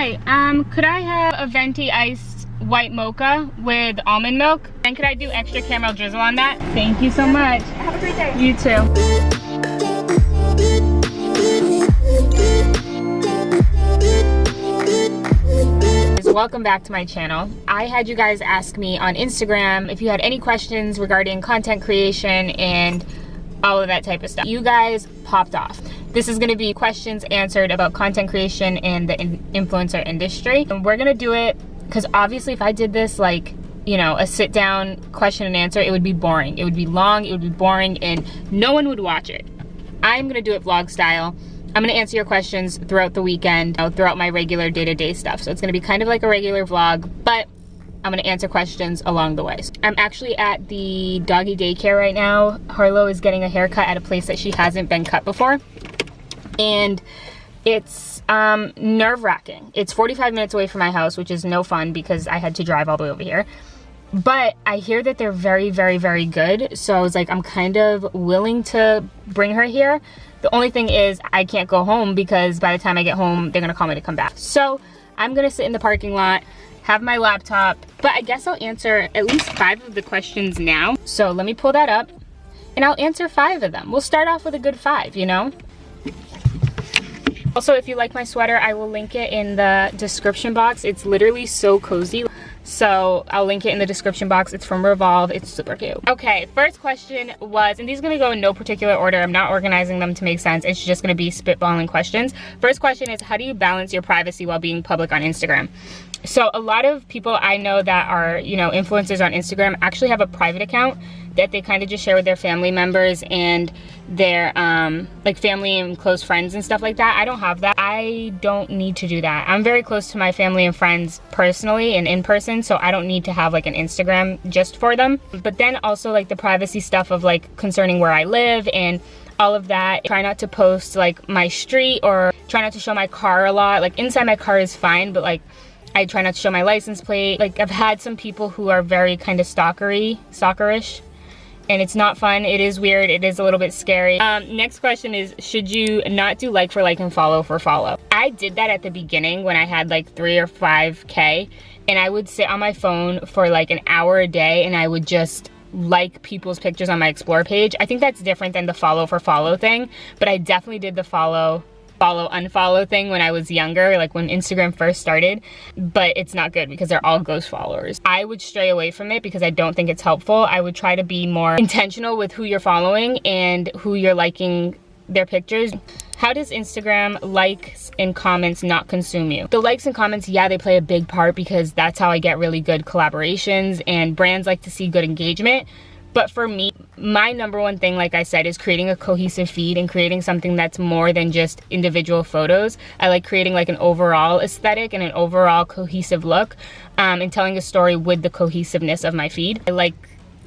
Hi, could I have a venti iced white mocha with almond milk? And could I do extra caramel drizzle on that? Thank you so much. Have a great day. You too. Welcome back to my channel. I had you guys ask me on Instagram if you had any questions regarding content creation and all of that type of stuff. You guys popped off. This is going to be questions answered about content creation and the influencer industry. And we're going to do it because obviously if I did this like, you know, a sit down question and answer, it would be boring. It would be long, it would be boring, and no one would watch it. I'm going to do it vlog style. I'm going to answer your questions throughout the weekend, throughout my regular day-to-day stuff. So it's going to be kind of like a regular vlog, but I'm going to answer questions along the way. I'm actually at the doggy daycare right now. Harlow is getting a haircut at a place that she hasn't been cut before. And it's nerve-wracking. It's 45 minutes away from my house, which is no fun because I had to drive all the way over here. But I hear that they're very, very, very good. So I was like, I'm kind of willing to bring her here. The only thing is I can't go home because by the time I get home, they're gonna call me to come back. So I'm gonna sit in the parking lot, have my laptop, but I guess I'll answer at least 5 of the questions now. So let me pull that up and I'll answer 5 of them. We'll start off with a good 5, you know? Also, if you like my sweater, I will link it in the description box. It's literally so cozy. So I'll link it in the description box. It's from Revolve. It's super cute. Okay, first question was, and these are gonna go in no particular order. I'm not organizing them to make sense. It's just gonna be spitballing questions. First question is, how do you balance your privacy while being public on Instagram? So a lot of people I know that are, you know, influencers on Instagram actually have a private account that they kind of just share with their family members and their like family and close friends and stuff like that. I don't have that. I don't need to do that. I'm very close to my family and friends personally and in person, so I don't need to have like an Instagram just for them. But then also like the privacy stuff of like concerning where I live and all of that. Try not to post like my street or try not to show my car a lot. Like inside my car is fine, but like I try not to show my license plate. Like I've had some people who are very kind of stalkerish, and it's not fun. It is weird. It is a little bit scary. Next question is, should you not do like for like and follow for follow? I did that at the beginning when I had like 3 or 5K, and I would sit on my phone for like an hour a day and I would just like people's pictures on my explore page. I think that's different than the follow for follow thing, but I definitely did the follow unfollow thing when I was younger, like when Instagram first started, but it's not good because they're all ghost followers. I would stray away from it because I don't think it's helpful. I would try to be more intentional with who you're following and who you're liking their pictures. How does Instagram likes and comments not consume you? The likes and comments, yeah, they play a big part because that's how I get really good collaborations and brands like to see good engagement. But for me, my number one thing, like I said, is creating a cohesive feed and creating something that's more than just individual photos. I like creating like an overall aesthetic and an overall cohesive look, and telling a story with the cohesiveness of my feed. I like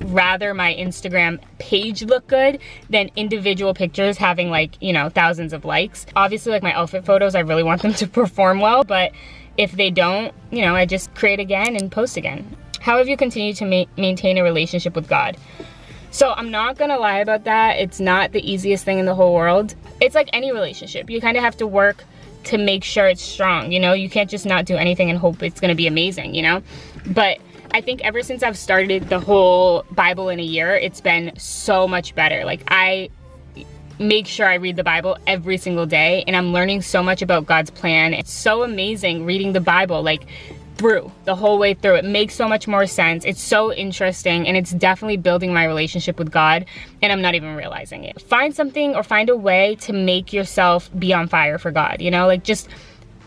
rather my Instagram page look good than individual pictures having like, you know, thousands of likes. Obviously, like my outfit photos, I really want them to perform well, but if they don't, you know, I just create again and post again. How have you continued to maintain a relationship with God? So I'm not gonna lie about that. It's not the easiest thing in the whole world. It's like any relationship. You kind of have to work to make sure it's strong, you know? You can't just not do anything and hope it's gonna be amazing, you know? But I think ever since I've started the whole Bible in a year, it's been so much better. Like I make sure I read the Bible every single day, and I'm learning so much about God's plan. It's so amazing reading the Bible, like through the whole way through. It makes so much more sense. It's so interesting, and it's definitely building my relationship with God, and I'm not even realizing it. Find something or find a way to make yourself be on fire for God, you know? Like just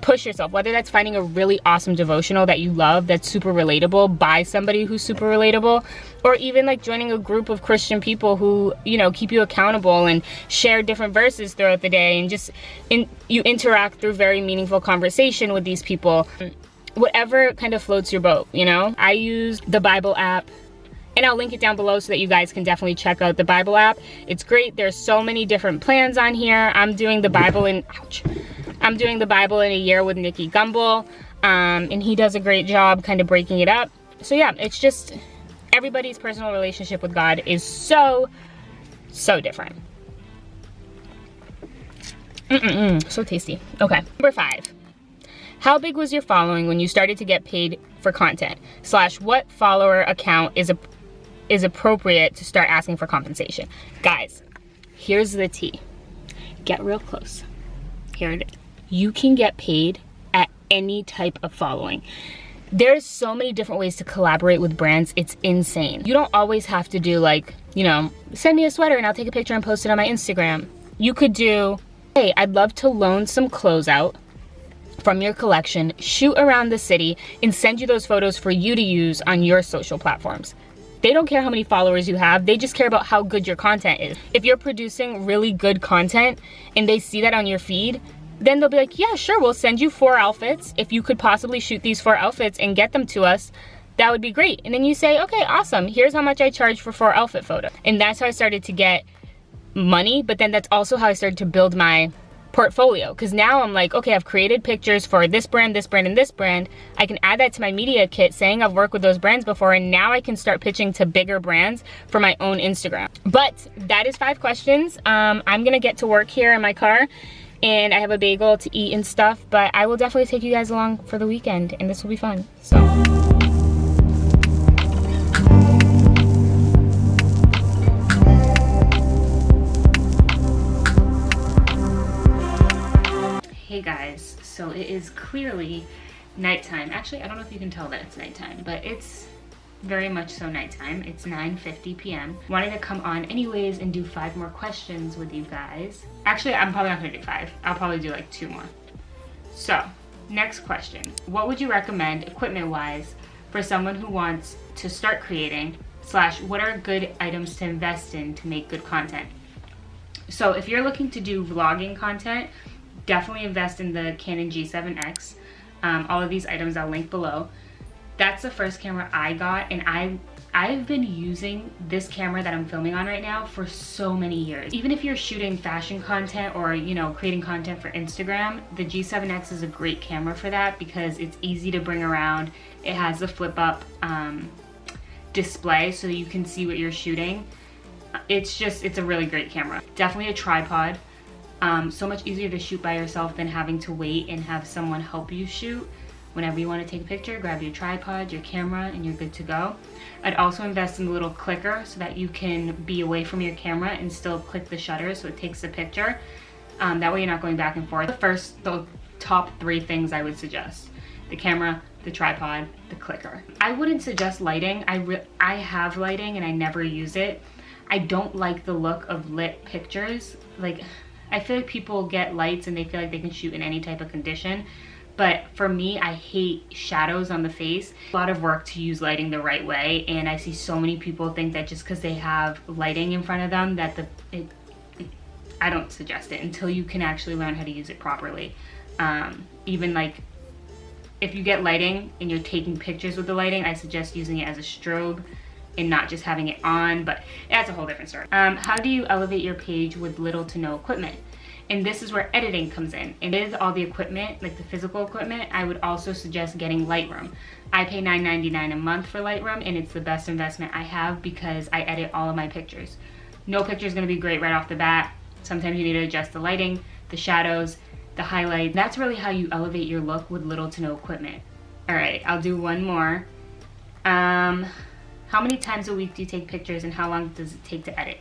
push yourself, whether that's finding a really awesome devotional that you love that's super relatable by somebody who's super relatable, or even like joining a group of Christian people who, you know, keep you accountable and share different verses throughout the day, and just you interact through very meaningful conversation with these people. Whatever kind of floats your boat, you know? I use the Bible app, and I'll link it down below so that you guys can definitely check out the Bible app. It's great. There's so many different plans on here. I'm doing the Bible in a year with Nikki Gumbel, and he does a great job kind of breaking it up. So yeah, it's just everybody's personal relationship with God is so different. So tasty. Okay, number 5. How big was your following when you started to get paid for content? / what follower account is appropriate to start asking for compensation? Guys, here's the tea. Get real close. Here it is. You can get paid at any type of following. There's so many different ways to collaborate with brands. It's insane. You don't always have to do like, you know, send me a sweater and I'll take a picture and post it on my Instagram. You could do, hey, I'd love to loan some clothes out from your collection, shoot around the city, and send you those photos for you to use on your social platforms. They don't care how many followers you have, they just care about how good your content is. If you're producing really good content and they see that on your feed, then they'll be like, yeah, sure, we'll send you 4 outfits. If you could possibly shoot these 4 outfits and get them to us, that would be great. And then you say, okay, awesome, here's how much I charge for 4 outfit photos. And that's how I started to get money, but then that's also how I started to build my portfolio. Because now I'm like, okay, I've created pictures for this brand, this brand, and this brand. I can add that to my media kit saying I've worked with those brands before, and now I can start pitching to bigger brands for my own Instagram. But that is 5 questions. I'm gonna get to work here in my car, and I have a bagel to eat and stuff, but I will definitely take you guys along for the weekend, and this will be fun, so. Hey guys, so it is clearly nighttime. Actually, I don't know if you can tell that it's nighttime, but it's very much so nighttime. It's 9:50 p.m. Wanted to come on anyways and do 5 more questions with you guys. Actually, I'm probably not gonna do 5. I'll probably do like 2 more. So, next question. What would you recommend equipment-wise for someone who wants to start creating / what are good items to invest in to make good content? So if you're looking to do vlogging content, definitely invest in the Canon G7x. All of these items I'll link below. That's the first camera I got, and I've been using this camera that I'm filming on right now for so many years. Even if you're shooting fashion content or, you know, creating content for Instagram, the G7X is a great camera for that because it's easy to bring around. It has the flip up display so you can see what you're shooting. It's a really great camera. Definitely a tripod. So much easier to shoot by yourself than having to wait and have someone help you shoot. Whenever you want to take a picture, grab your tripod, your camera, and you're good to go. I'd also invest in the little clicker so that you can be away from your camera and still click the shutter so it takes the picture. That way you're not going back and forth. The top 3 things I would suggest: the camera, the tripod, the clicker. I wouldn't suggest lighting. I have lighting and I never use it. I don't like the look of lit pictures. Like, I feel like people get lights and they feel like they can shoot in any type of condition. But for me, I hate shadows on the face. A lot of work to use lighting the right way, and I see so many people think that just because they have lighting in front of them that I don't suggest it until you can actually learn how to use it properly. Even like if you get lighting and you're taking pictures with the lighting, I suggest using it as a strobe and not just having it on, but that's a whole different story. How do you elevate your page with little to no equipment? And this is where editing comes in. And with all the equipment, like the physical equipment, I would also suggest getting Lightroom. I pay $9.99 a month for Lightroom, and it's the best investment I have because I edit all of my pictures. No picture is gonna be great right off the bat. Sometimes you need to adjust the lighting, the shadows, the highlight. That's really how you elevate your look with little to no equipment. All right, I'll do one more. How many times a week do you take pictures and how long does it take to edit?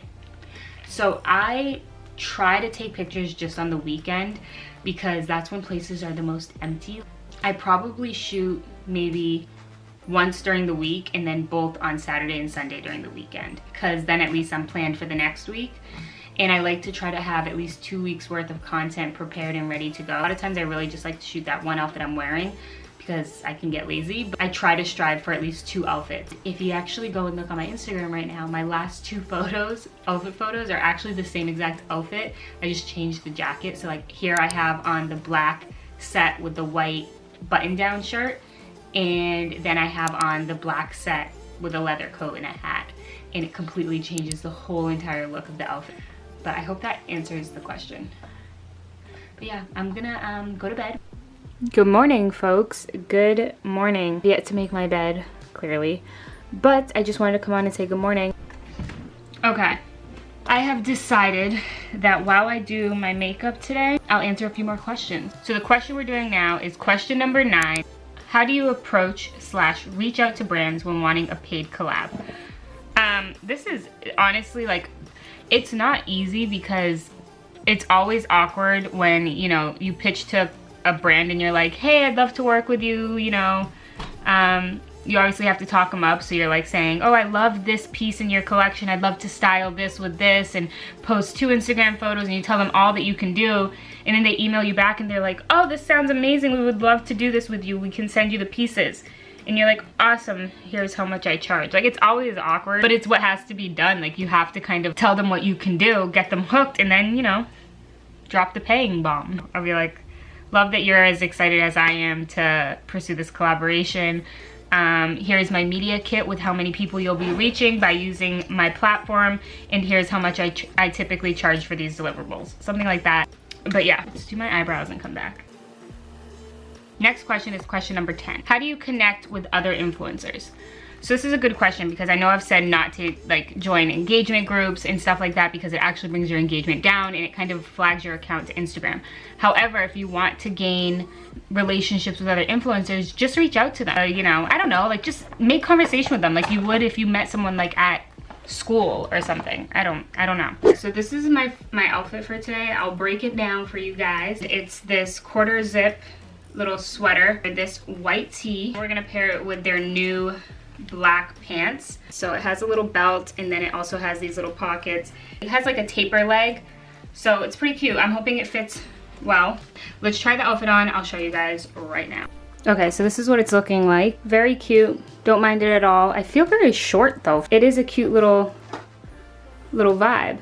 So I try to take pictures just on the weekend because that's when places are the most empty. I probably shoot maybe once during the week and then both on Saturday and Sunday during the weekend because then at least I'm planned for the next week. And I like to try to have at least 2 weeks worth of content prepared and ready to go. A lot of times I really just like to shoot that one outfit I'm wearing because I can get lazy, but I try to strive for at least 2 outfits. If you actually go and look on my Instagram right now, my last 2 photos, outfit photos, are actually the same exact outfit. I just changed the jacket. So like here I have on the black set with the white button-down shirt, and then I have on the black set with a leather coat and a hat, and it completely changes the whole entire look of the outfit. But I hope that answers the question. But yeah, I'm gonna go to bed. Good morning, folks. Good morning. Yet to make my bed, clearly, but I just wanted to come on and say good morning. Okay, I have decided that while I do my makeup today, I'll answer a few more questions. So the question we're doing now is question number 9. How do you approach / reach out to brands when wanting a paid collab? This is honestly like, it's not easy because it's always awkward when, you know, you pitch to a brand and you're like, hey, I'd love to work with you, you know. You obviously have to talk them up, so you're like saying, oh, I love this piece in your collection, I'd love to style this with this, and post 2 Instagram photos, and you tell them all that you can do, and then they email you back and they're like, oh, this sounds amazing, we would love to do this with you, we can send you the pieces. And you're like, awesome, here's how much I charge. Like, it's always awkward, but it's what has to be done. Like, you have to kind of tell them what you can do, get them hooked, and then, you know, drop the paying bomb. I'll be like, love that you're as excited as I am to pursue this collaboration. Here's my media kit with how many people you'll be reaching by using my platform, and here's how much I typically charge for these deliverables. Something like that. But yeah, let's do my eyebrows and come back. Next question is question number 10. How do you connect with other influencers? So this is a good question because I know I've said not to like join engagement groups and stuff like that because it actually brings your engagement down and it kind of flags your account to Instagram. However, if you want to gain relationships with other influencers, just reach out to them. You know, I don't know, like just make conversation with them like you would if you met someone like at school or something. I don't know. So this is my outfit for today. I'll break it down for you guys. It's this quarter zip little sweater, this white tee. We're gonna pair it with their new black pants. So it has a little belt and then it also has these little pockets. It has like a taper leg, so it's pretty cute. I'm hoping it fits well. Let's try the outfit on. I'll show you guys right now. Okay, so this is what it's looking like. Very cute. Don't mind it at all. I feel very short though. It is a cute little vibe.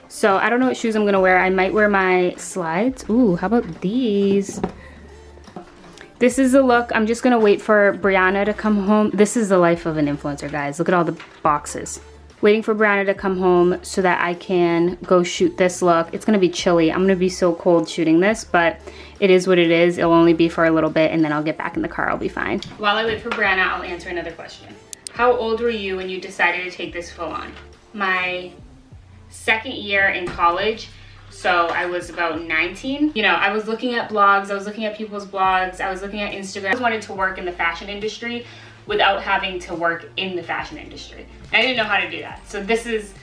So I don't know what shoes I'm gonna wear. I might wear my slides. Ooh, how about these? This is the look. I'm just gonna wait for Brianna to come home. This is the life of an influencer, guys. Look at all the boxes. Waiting for Brianna to come home so that I can go shoot this look. It's gonna be chilly. I'm gonna be so cold shooting this, but it is what it is. It'll only be for a little bit and then I'll get back in the car, I'll be fine. While I wait for Brianna, I'll answer another question. How old were you when you decided to take this full on? My second year in college. So I was about 19. You know, I was looking at blogs, I was looking at people's blogs, I was looking at Instagram. I just wanted to work in the fashion industry without having to work in the fashion industry. I didn't know how to do that. So this is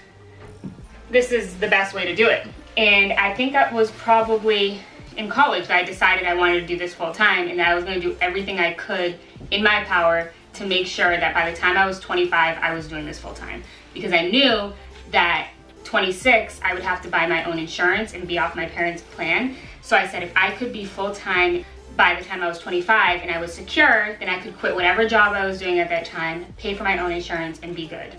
the best way to do it. And I think that was probably in college that I decided I wanted to do this full time and that I was gonna do everything I could in my power to make sure that by the time I was 25, I was doing this full time. Because I knew that 26, I would have to buy my own insurance and be off my parents' plan. So I said if I could be full-time by the time I was 25 and I was secure, then I could quit whatever job I was doing at that time, pay for my own insurance, and be good.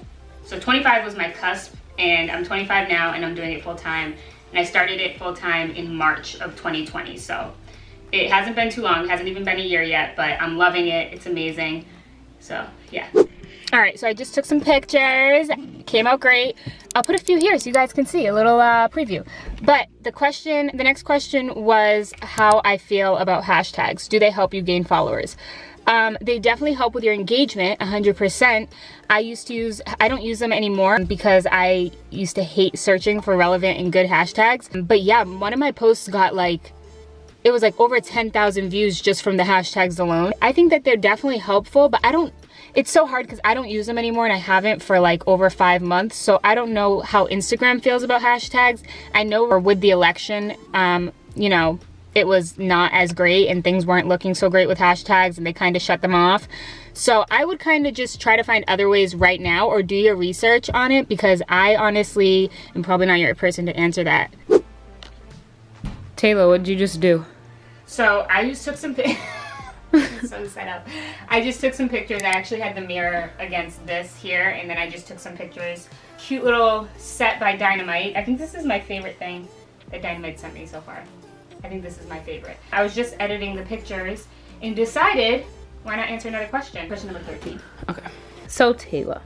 So 25 was my cusp, and I'm 25 now and I'm doing it full-time. And I started it full-time in March of 2020. So it hasn't been too long, it hasn't even been a year yet, but I'm loving it, it's amazing. So yeah. All right, so I just took some pictures, came out great. I'll put a few here so you guys can see a little preview. But the next question was how I feel about hashtags. Do they help you gain followers? They definitely help with your engagement, 100%. I don't use them anymore because I used to hate searching for relevant and good hashtags. But yeah, one of my posts got like, it was like over 10,000 views just from the hashtags alone. I think that they're definitely helpful, but it's so hard because I don't use them anymore and I haven't for like over 5 months. So I don't know how Instagram feels about hashtags. I know with the election, you know, it was not as great and things weren't looking so great with hashtags and they kind of shut them off. So I would kind of just try to find other ways right now or do your research on it because I honestly am probably not your person to answer that. Taylor, what did you just do? So I just took some pictures. So set up. I just took some pictures. I actually had the mirror against this here and then I just took some pictures. Cute little set by Dynamite. I think this is my favorite thing that Dynamite sent me so far. I think this is my favorite. I was just editing the pictures and decided why not answer another question. Question number 13. Okay. So Taylor,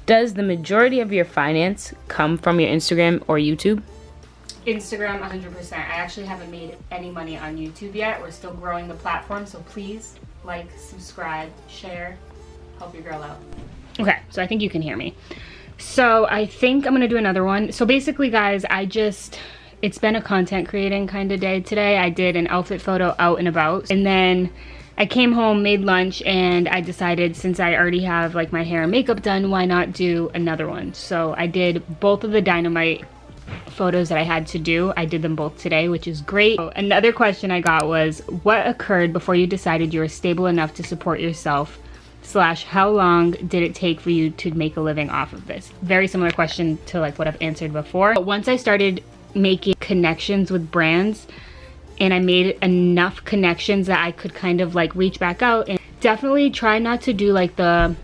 does the majority of your finance come from your Instagram or YouTube? Instagram 100%. I actually haven't made any money on YouTube yet. We're still growing the platform, so please like, subscribe, share, help your girl out. Okay, so I think you can hear me. So I think I'm gonna do another one. So basically guys, it's been a content creating kind of day today. I did an outfit photo out and about, and then I came home, made lunch, and I decided since I already have like my hair and makeup done, why not do another one? So I did both of the Dynamite photos that I had to do. I did them both today, which is great. So another question I got was, what occurred before you decided you were stable enough to support yourself? / how long did it take for you to make a living off of this? Very similar question to like what I've answered before. But once I started making connections with brands, and I made enough connections that I could kind of like reach back out, and definitely try not to do like the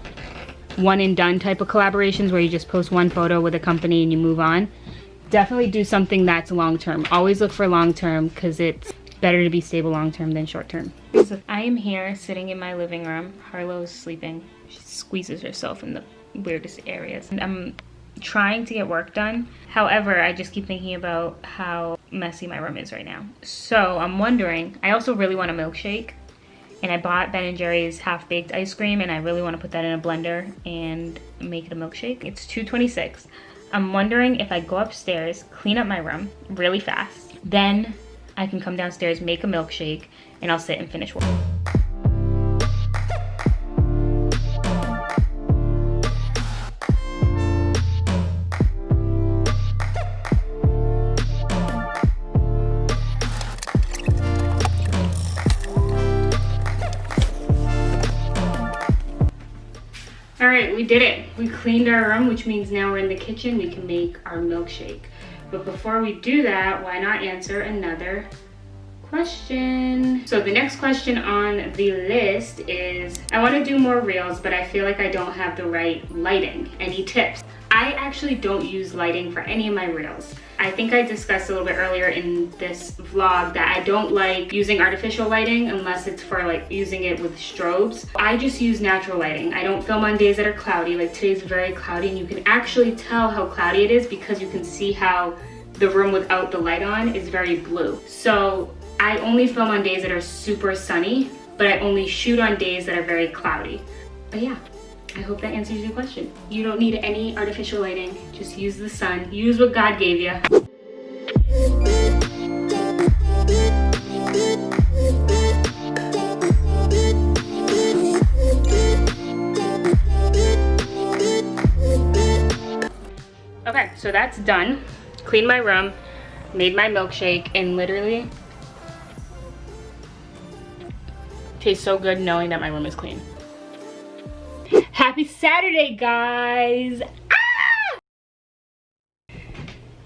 one and done type of collaborations where you just post one photo with a company and you move on. Definitely do something that's long term. Always look for long term, because it's better to be stable long term than short term. I am here sitting in my living room. Harlow's sleeping. She squeezes herself in the weirdest areas. And I'm trying to get work done. However, I just keep thinking about how messy my room is right now. So I'm wondering, I also really want a milkshake, and I bought Ben & Jerry's half-baked ice cream, and I really want to put that in a blender and make it a milkshake. It's 2:26. I'm wondering if I go upstairs, clean up my room really fast, then I can come downstairs, make a milkshake, and I'll sit and finish work. All right, we did it. We cleaned our room, which means now we're in the kitchen. We can make our milkshake. But before we do that, why not answer another question? So the next question on the list is, I want to do more reels, but I feel like I don't have the right lighting. Any tips? I actually don't use lighting for any of my reels. I think I discussed a little bit earlier in this vlog that I don't like using artificial lighting unless it's for like using it with strobes. I just use natural lighting. I don't film on days that are cloudy. Like today's very cloudy, and you can actually tell how cloudy it is because you can see how the room without the light on is very blue. So I only film on days that are super sunny, but I only shoot on days that are very cloudy. But yeah, I hope that answers your question. You don't need any artificial lighting. Just use the sun. Use what God gave you. Okay, so that's done. Cleaned my room, made my milkshake, and literally tastes so good knowing that my room is clean. Happy Saturday, guys! Ah!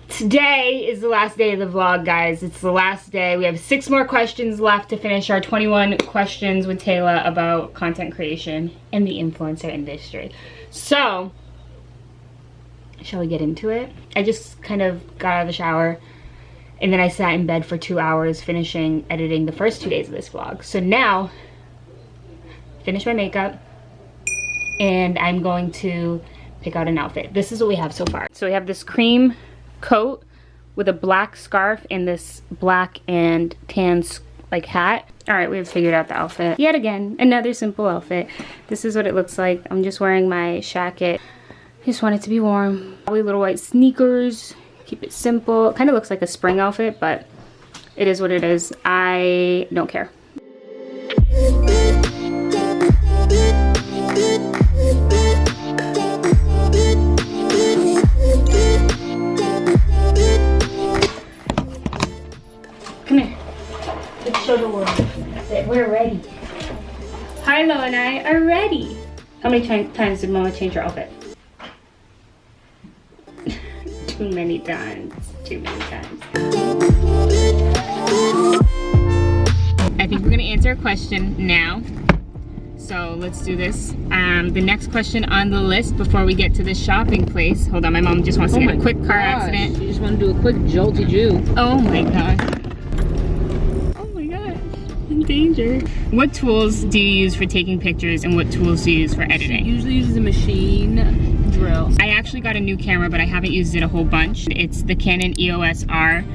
Today is the last day of the vlog, guys. It's the last day. We have 6 more questions left to finish our 21 questions with Taylor about content creation and the influencer industry. So, shall we get into it? I just kind of got out of the shower, and then I sat in bed for 2 hours finishing editing the first 2 days of this vlog. So now, finish my makeup, and I'm going to pick out an outfit. This is what we have so far. So we have this cream coat with a black scarf and this black and tan like hat. All right, we have figured out the outfit. Yet again, another simple outfit. This is what it looks like. I'm just wearing my Shacket. Just want it to be warm. Probably little white sneakers. Keep it simple. It kind of looks like a spring outfit, but it is what it is. I don't care. Come here. Let's show the world that we're ready. Harlow and I are ready. How many times did Mama change her outfit? Too many times. Too many times. I think we're gonna answer a question now. So let's do this. The next question on the list before we get to the shopping place. Hold on, my mom just wants to get a quick car accident. You just want to do a quick jolty Jew. Oh my god. In danger. What tools do you use for taking pictures, and what tools do you use for editing? She usually uses a machine drill. I actually got a new camera, but I haven't used it a whole bunch. It's the Canon EOS R.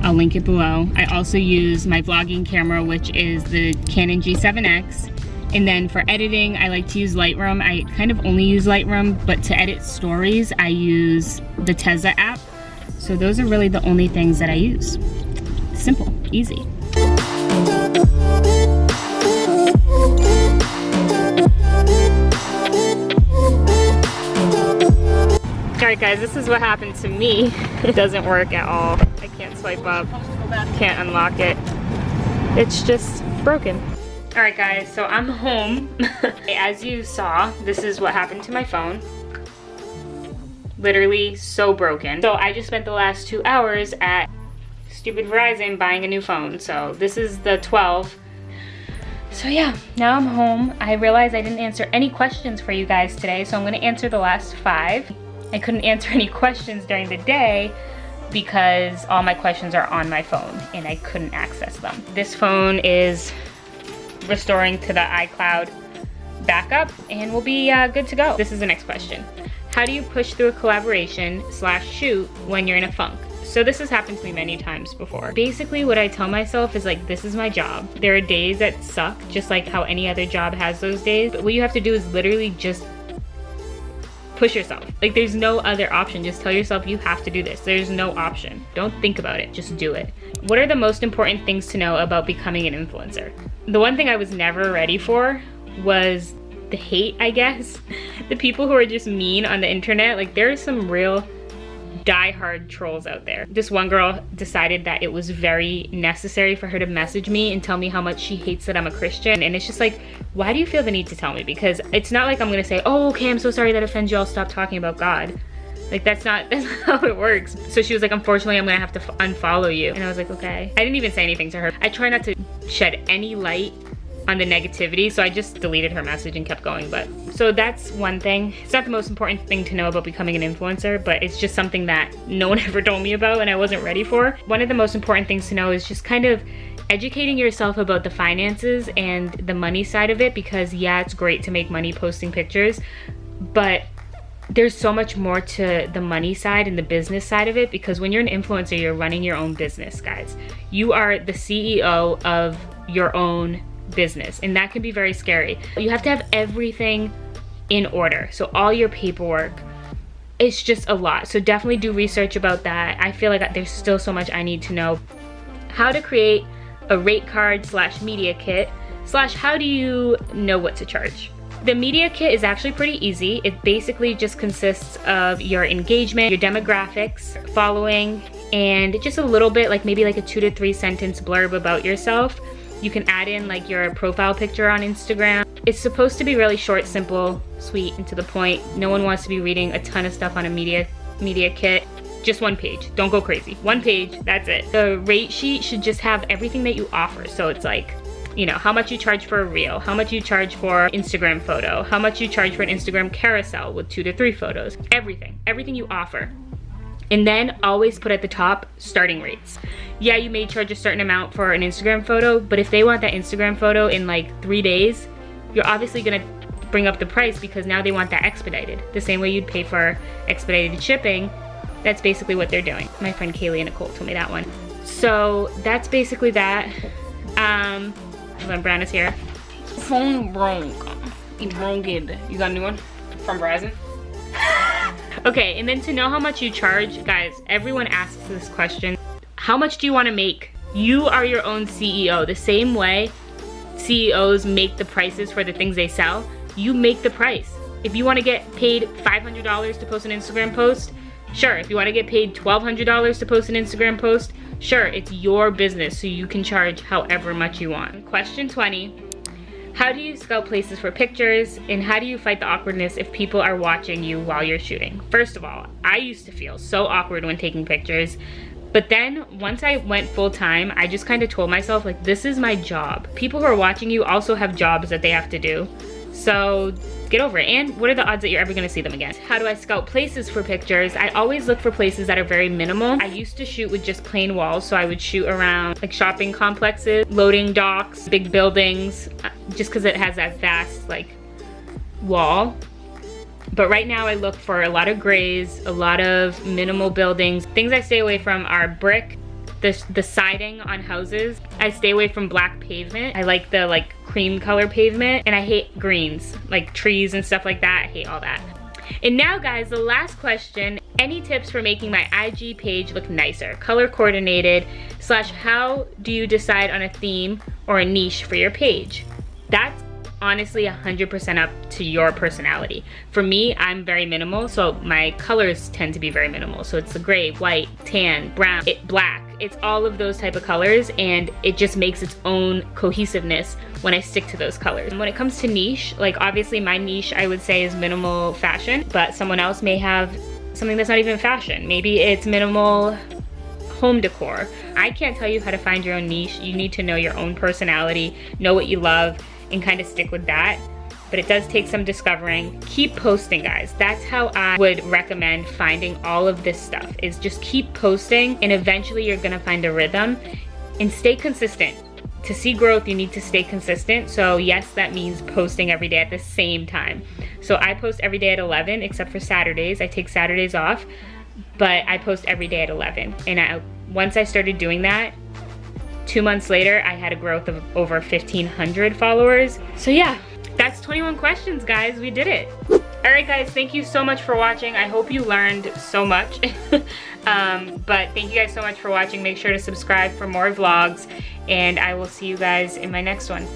I'll link it below. I also use my vlogging camera, which is the Canon G7x, And then for editing, I like to use Lightroom. I kind of only use Lightroom, but to edit stories, I use the Tezza app. So those are really the only things that I use. Simple, easy. Alright guys, this is what happened to me. It doesn't work at all. I can't swipe up, can't unlock it. It's just broken. Alright guys, so I'm home. As you saw, this is what happened to my phone. Literally so broken. So I just spent the last 2 hours at stupid Verizon buying a new phone. So this is the 12. So yeah, now I'm home. I realized I didn't answer any questions for you guys today, so I'm gonna answer the last 5. I couldn't answer any questions during the day because all my questions are on my phone and I couldn't access them. This phone is restoring to the iCloud backup and we'll be good to go. This is the next question. How do you push through a collaboration / shoot when you're in a funk? So this has happened to me many times before. Basically what I tell myself is like, this is my job. There are days that suck, just like how any other job has those days. But what you have to do is literally just push yourself. Like there's no other option. Just tell yourself you have to do this. There's no option. Don't think about it, just do it. What are the most important things to know about becoming an influencer? The one thing I was never ready for was the hate, I guess. The people who are just mean on the internet. Like there are some real die-hard trolls out there. This one girl decided that it was very necessary for her to message me and tell me how much she hates that I'm a Christian, and it's just like, why do you feel the need to tell me? Because it's not like I'm gonna say, oh okay, I'm so sorry that offends you, I'll stop talking about God. Like that's not how it works. So she was like, unfortunately I'm gonna have to unfollow you. And I was like, okay. I didn't even say anything to her. I try not to shed any light on the negativity, so I just deleted her message and kept going. But so that's one thing. It's not the most important thing to know about becoming an influencer, but it's just something that no one ever told me about and I wasn't ready for. One of the most important things to know is just kind of educating yourself about the finances and the money side of it, because yeah, it's great to make money posting pictures, but there's so much more to the money side and the business side of it, because when you're an influencer, you're running your own business, guys. You are the CEO of your own business, and that can be very scary. You have to have everything in order, so all your paperwork, it's just a lot. So definitely do research about that. I feel like there's still so much I need to know. How to create a rate card / media kit / how do you know what to charge? The media kit is actually pretty easy. It basically just consists of your engagement, your demographics, following, and just a little bit, like maybe like a 2 to 3 sentence blurb about yourself. You can add in like your profile picture on Instagram. It's supposed to be really short, simple, sweet, and to the point. No one wants to be reading a ton of stuff on a media kit. Just 1 page, don't go crazy. 1 page, that's it. The rate sheet should just have everything that you offer. So it's like, you know, how much you charge for a reel, how much you charge for Instagram photo, how much you charge for an Instagram carousel with 2 to 3 photos, everything you offer. And then always put at the top starting rates. Yeah, you may charge a certain amount for an Instagram photo, but if they want that Instagram photo in like 3 days, you're obviously gonna bring up the price because now they want that expedited. The same way you'd pay for expedited shipping, that's basically what they're doing. My friend Kaylee and Nicole told me that one. So that's basically that. When Brown is here. Phone broke. It broke. You got a new one from Verizon? Okay, and then to know how much you charge, guys, everyone asks this question. How much do you want to make? You are your own CEO. The same way CEOs make the prices for the things they sell, you make the price. If you want to get paid $500 to post an Instagram post, sure. If you want to get paid $1,200 to post an Instagram post, sure, it's your business, so you can charge however much you want. Question 20. How do you scout places for pictures, and how do you fight the awkwardness if people are watching you while you're shooting? First of all, I used to feel so awkward when taking pictures, but then once I went full time, I just kind of told myself, like, this is my job. People who are watching you also have jobs that they have to do, so get over it. And what are the odds that you're ever gonna see them again? How do I scout places for pictures? I always look for places that are very minimal. I used to shoot with just plain walls, so I would shoot around like shopping complexes, loading docks, big buildings, just because it has that vast like wall. But right now I look for a lot of grays, a lot of minimal buildings. Things I stay away from are brick, the siding on houses. I stay away from black pavement. I like the like cream color pavement, and I hate greens, like trees and stuff like that. I hate all that. And now guys, the last question, any tips for making my IG page look nicer, color coordinated, / how do you decide on a theme or a niche for your page? That's honestly 100% up to your personality. For me, I'm very minimal, so my colors tend to be very minimal. So it's the gray, white, tan, brown, black. It's all of those type of colors, and it just makes its own cohesiveness when I stick to those colors. And when it comes to niche, like obviously my niche I would say is minimal fashion, but someone else may have something that's not even fashion. Maybe it's minimal home decor. I can't tell you how to find your own niche. You need to know your own personality, know what you love, and kind of stick with that. But it does take some discovering. Keep posting, guys. That's how I would recommend finding all of this stuff, is just keep posting, and eventually you're gonna find a rhythm. And stay consistent. To see growth, you need to stay consistent. So yes, that means posting every day at the same time. So I post every day at 11, except for Saturdays. I take Saturdays off, but I post every day at 11. And once I started doing that, 2 months later, I had a growth of over 1,500 followers. So yeah, that's 21 questions, guys. We did it. All right, guys, thank you so much for watching. I hope you learned so much. But thank you guys so much for watching. Make sure to subscribe for more vlogs, and I will see you guys in my next one.